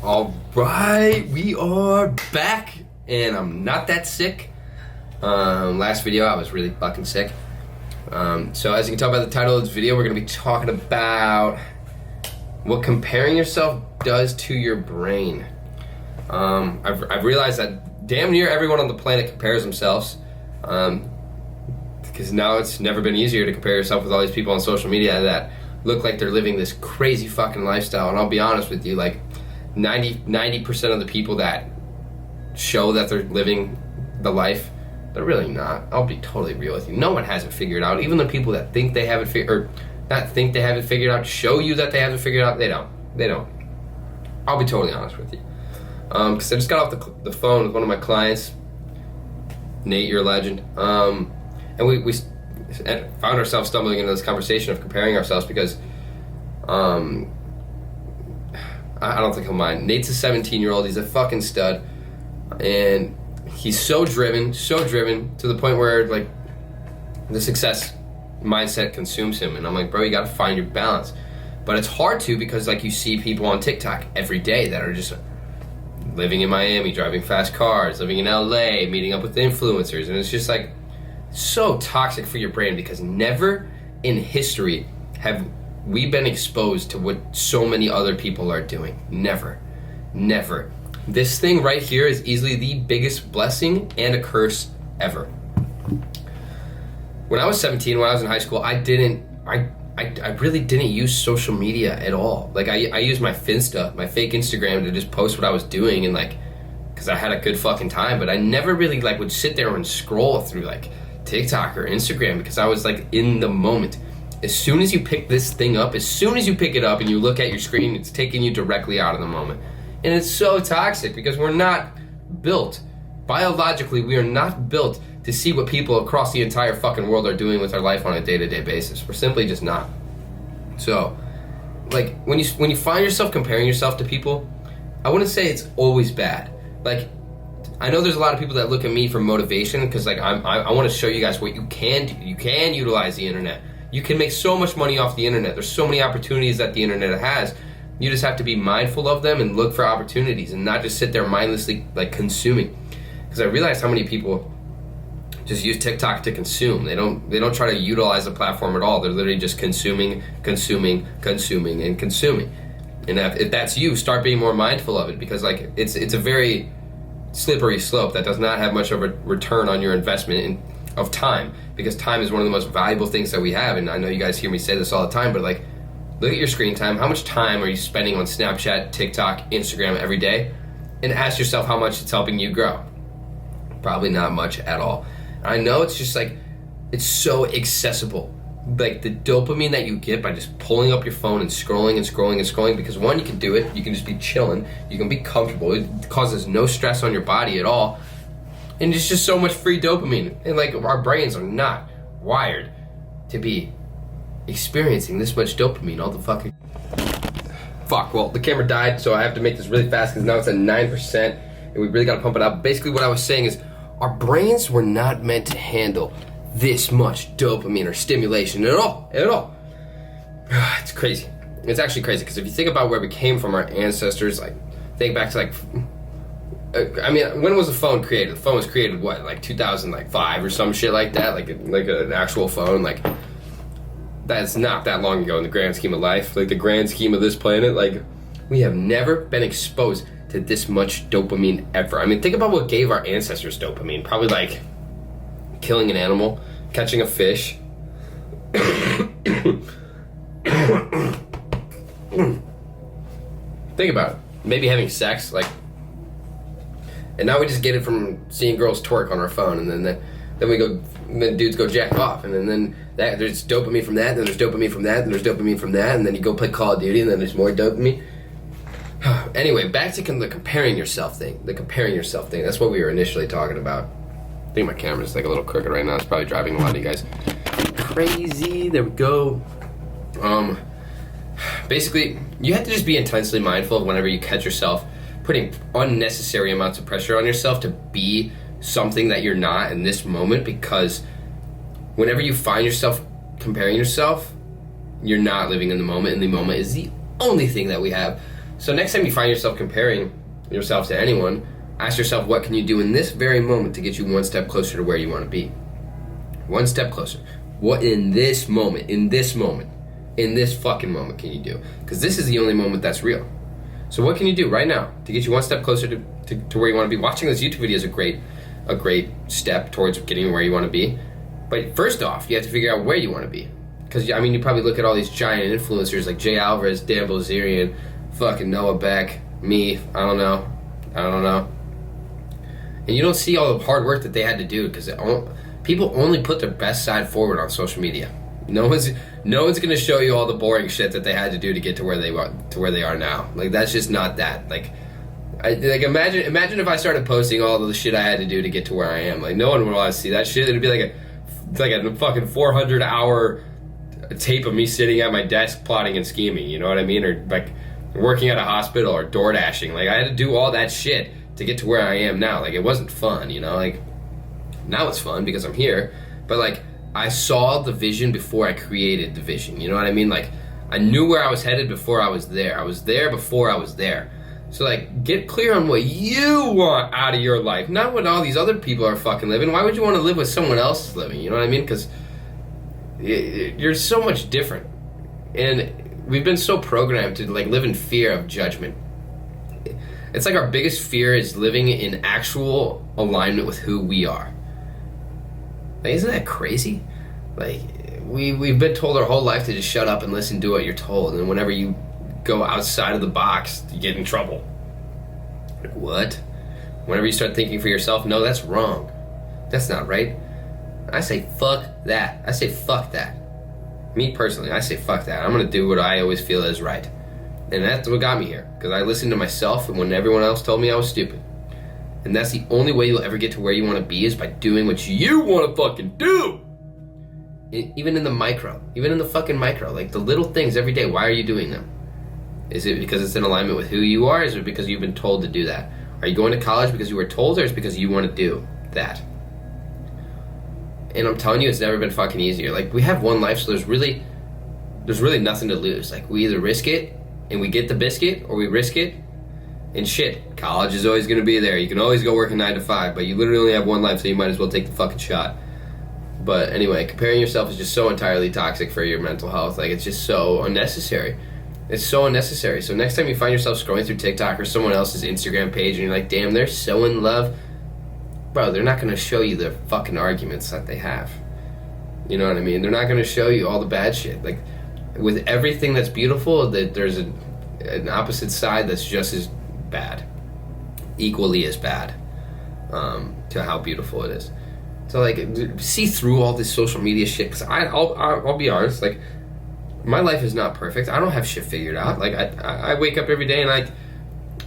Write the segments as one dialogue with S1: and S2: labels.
S1: All right, we are back, and I'm not that sick. Last video, I was really fucking sick. So as you can tell by the title of this video, we're going to be talking about what comparing yourself does to your brain. I've realized that damn near everyone on the planet compares themselves, because now it's never been easier to compare yourself with all these people on social media that look like they're living this crazy fucking lifestyle. And I'll be honest with you, like 90% of the people that show that they're living the life, they're really not. I'll be totally real with you. No one has it figured out. Even the people that think they have it figured, or not think they have it figured out, show you that they have it figured out, they don't. I'll be totally honest with you. Because I just got off the phone with one of my clients, Nate, you're a legend. And we found ourselves stumbling into this conversation of comparing ourselves because I don't think he'll mind. Nate's a 17-year-old. He's a fucking stud. And he's so driven to the point where, like, the success mindset consumes him. And I'm like, bro, you gotta find your balance. But it's hard to, because, like, you see people on TikTok every day that are just living in Miami, driving fast cars, living in LA, meeting up with influencers. And it's just, like, so toxic for your brain, because never in history have we been exposed to what so many other people are doing. Never. This thing right here is easily the biggest blessing and a curse ever. When I was 17, when I was in high school, I really didn't use social media at all. Like, I used my Finsta, my fake Instagram, to just post what I was doing, and, like, because I had a good fucking time. But I never really, like, would sit there and scroll through, like, TikTok or Instagram, because I was, like, in the moment. As soon as you pick this thing up, as soon as you pick it up and you look at your screen, it's taking you directly out of the moment. And it's so toxic, because we're not built, biologically, we are not built to see what people across the entire fucking world are doing with their life on a day-to-day basis. We're simply just not. So, like, when you find yourself comparing yourself to people, I wouldn't say it's always bad. Like, I know there's a lot of people that look at me for motivation, because, like, I want to show you guys what you can do. You can utilize the internet. You can make so much money off the internet. There's so many opportunities that the internet has. You just have to be mindful of them and look for opportunities, and not just sit there mindlessly, like, consuming. Because I realized how many people just use TikTok to consume. They don't try to utilize the platform at all. They're literally just consuming. And if that's you, start being more mindful of it, because, like, it's a very slippery slope that does not have much of a return on your investment of time, because time is one of the most valuable things that we have. And I know you guys hear me say this all the time, but, like, look at your screen time. How much time are you spending on Snapchat, TikTok, Instagram every day? And ask yourself how much it's helping you grow. Probably not much at all. I know it's just, like, it's so accessible. Like, the dopamine that you get by just pulling up your phone and scrolling, because, one, you can do it. You can just be chilling. You can be comfortable. It causes no stress on your body at all. And it's just so much free dopamine. And, like, our brains are not wired to be experiencing this much dopamine all the fucking... Fuck, well, the camera died, so I have to make this really fast, because now it's at 9%, and we really gotta pump it up. Basically, what I was saying is, our brains were not meant to handle this much dopamine or stimulation at all. It's crazy. It's actually crazy, because if you think about where we came from, our ancestors, like, think back to, like, I mean, when was the phone created? The phone was created, what, like 2005 or some shit like that? Like an actual phone? Like, that's not that long ago in the grand scheme of life. Like, the grand scheme of this planet, like, we have never been exposed to this much dopamine ever. I mean, think about what gave our ancestors dopamine. Probably, like, killing an animal, catching a fish. Think about it. Maybe having sex, like. And now we just get it from seeing girls twerk on our phone, and then dudes go jack off, and then there's dopamine from that, and then there's dopamine from that, and there's dopamine from that, and then you go play Call of Duty, and then there's more dopamine. Anyway, back to the comparing yourself thing. That's what we were initially talking about. I think my camera's, like, a little crooked right now. It's probably driving a lot of you guys crazy. There we go. Basically, you have to just be intensely mindful of whenever you catch yourself putting unnecessary amounts of pressure on yourself to be something that you're not in this moment, because whenever you find yourself comparing yourself, you're not living in the moment, and the moment is the only thing that we have. So next time you find yourself comparing yourself to anyone, ask yourself, what can you do in this very moment to get you one step closer to where you want to be? One step closer. What in this moment, in this fucking moment can you do? Because this is the only moment that's real. So what can you do right now to get you one step closer to where you want to be? Watching this YouTube video is a great step towards getting where you want to be. But first off, you have to figure out where you want to be. Because, I mean, you probably look at all these giant influencers like Jay Alvarez, Dan Bilzerian, fucking Noah Beck, me, I don't know. And you don't see all the hard work that they had to do, because people only put their best side forward on social media. No one's gonna show you all the boring shit that they had to do to get to where they are now. Like, that's just not that. Like imagine if I started posting all of the shit I had to do to get to where I am. Like, no one would want to see that shit. It'd be like a fucking 400-hour tape of me sitting at my desk plotting and scheming. You know what I mean? Or like working at a hospital or door dashing. Like, I had to do all that shit to get to where I am now. Like, it wasn't fun, you know? Like, now it's fun because I'm here, but like, I saw the vision before I created the vision, you know what I mean? Like, I knew where I was headed before I was there. I was there before I was there. So like, get clear on what you want out of your life, not what all these other people are fucking living. Why would you want to live with someone else's living, you know what I mean? Because you're so much different, and we've been so programmed to like live in fear of judgment. It's like our biggest fear is living in actual alignment with who we are. Like, isn't that crazy? Like, we've been told our whole life to just shut up and listen to what you're told, and whenever you go outside of the box, you get in trouble. Like, what? Whenever you start thinking for yourself, no, that's wrong. That's not right. I say fuck that. I say fuck that. Me personally, I say fuck that. I'm gonna do what I always feel is right. And that's what got me here, because I listened to myself and when everyone else told me I was stupid. And that's the only way you'll ever get to where you want to be, is by doing what you want to fucking do. Even in the micro. Even in the fucking micro. Like, the little things every day, why are you doing them? Is it because it's in alignment with who you are? Is it because you've been told to do that? Are you going to college because you were told, or is it because you want to do that? And I'm telling you, it's never been fucking easier. Like, we have one life, so there's really nothing to lose. Like, we either risk it and we get the biscuit, or we risk it and shit. College is always going to be there. You can always go work a 9 to 5, but you literally only have one life, so you might as well take the fucking shot. But anyway, comparing yourself is just so entirely toxic for your mental health. Like, it's just so unnecessary. It's so unnecessary. So next time you find yourself scrolling through TikTok or someone else's Instagram page and you're like, damn, they're so in love, bro, they're not going to show you the fucking arguments that they have. You know what I mean? They're not going to show you all the bad shit. Like, with everything that's beautiful, there's an opposite side that's just as bad, equally as bad, to how beautiful it is. So like, see through all this social media shit, because I'll be honest, like, my life is not perfect. I don't have shit figured out. Like, I wake up every day and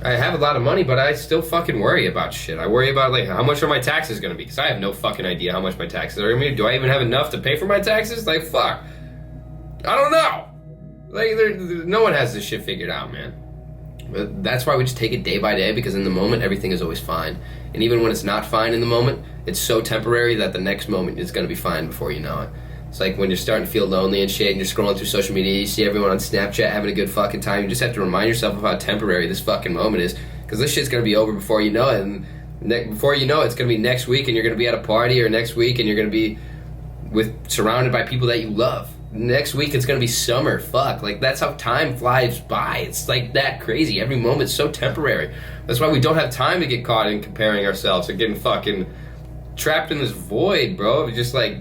S1: I have a lot of money, but I still fucking worry about shit. I worry about, like, how much are my taxes gonna be, because I have no fucking idea how much my taxes are gonna be. Do I even have enough to pay for my taxes? Like, fuck, I don't know. Like, no one has this shit figured out, man. But that's why we just take it day by day, because in the moment, everything is always fine. And even when it's not fine in the moment, it's so temporary that the next moment is going to be fine before you know it. It's like when you're starting to feel lonely and shit, and you're scrolling through social media, you see everyone on Snapchat having a good fucking time. You just have to remind yourself of how temporary this fucking moment is, because this shit's going to be over before you know it. And before you know it, it's going to be next week, and you're going to be at a party, or next week, and you're going to be surrounded by people that you love. Next week it's gonna be summer. Fuck, like, that's how time flies by. It's like that crazy. Every moment's so temporary. That's why we don't have time to get caught in comparing ourselves and getting fucking trapped in this void, bro, of just like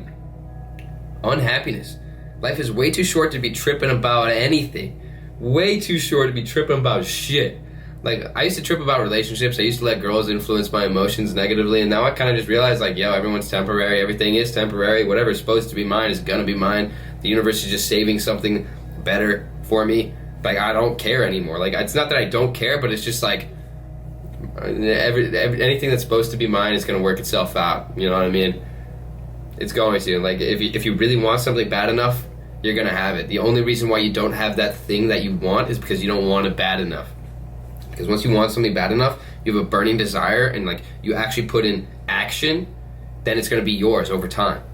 S1: unhappiness. Life is way too short to be tripping about anything. Way too short to be tripping about shit. Like, I used to trip about relationships. I used to let girls influence my emotions negatively, and now I kind of just realize, like, yo, everyone's temporary. Everything is temporary. Whatever's supposed to be mine is gonna be mine. The universe is just saving something better for me. Like, I don't care anymore. Like, it's not that I don't care, but it's just like, anything that's supposed to be mine is gonna work itself out. You know what I mean? It's going to. Like, if you really want something bad enough, you're gonna have it. The only reason why you don't have that thing that you want is because you don't want it bad enough. Because once you want something bad enough, you have a burning desire, and like, you actually put in action, then it's gonna be yours over time.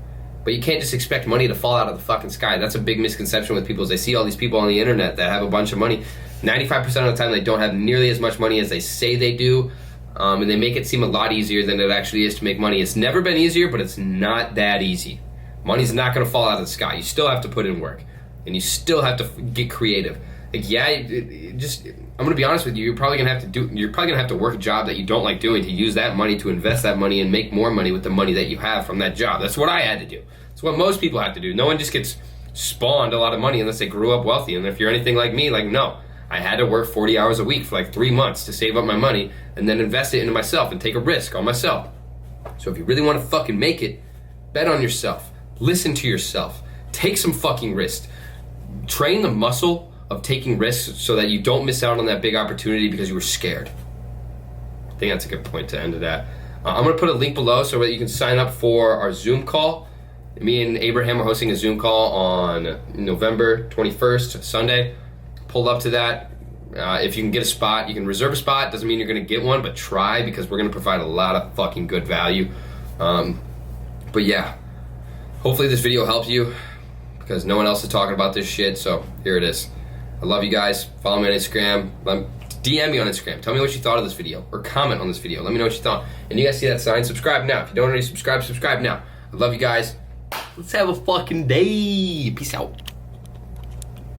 S1: But you can't just expect money to fall out of the fucking sky. That's a big misconception with people, is they see all these people on the internet that have a bunch of money. 95% of the time, they don't have nearly as much money as they say they do, and they make it seem a lot easier than it actually is to make money. It's never been easier, but it's not that easy. Money's not going to fall out of the sky. You still have to put in work, and you still have to get creative. Like, yeah, I'm going to be honest with you. You're probably going to have to work a job that you don't like doing to use that money to invest that money and make more money with the money that you have from that job. That's what I had to do. It's what most people have to do. No one just gets spawned a lot of money unless they grew up wealthy. And if you're anything like me, like, no. I had to work 40 hours a week for like 3 months to save up my money and then invest it into myself and take a risk on myself. So if you really want to fucking make it, bet on yourself. Listen to yourself. Take some fucking risks. Train the muscle of taking risks so that you don't miss out on that big opportunity because you were scared. I think that's a good point to end of that. I'm going to put a link below so that you can sign up for our Zoom call. Me and Abraham are hosting a Zoom call on November 21st, Sunday. Pull up to that. If you can get a spot, you can reserve a spot. Doesn't mean you're going to get one, but try, because we're going to provide a lot of fucking good value. But yeah, hopefully this video helps you, because no one else is talking about this shit, so here it is. I love you guys. Follow me on Instagram. DM me on Instagram. Tell me what you thought of this video, or comment on this video. Let me know what you thought. And you guys see that sign? Subscribe now. If you don't already subscribe, subscribe now. I love you guys. Let's have a fucking day. Peace out.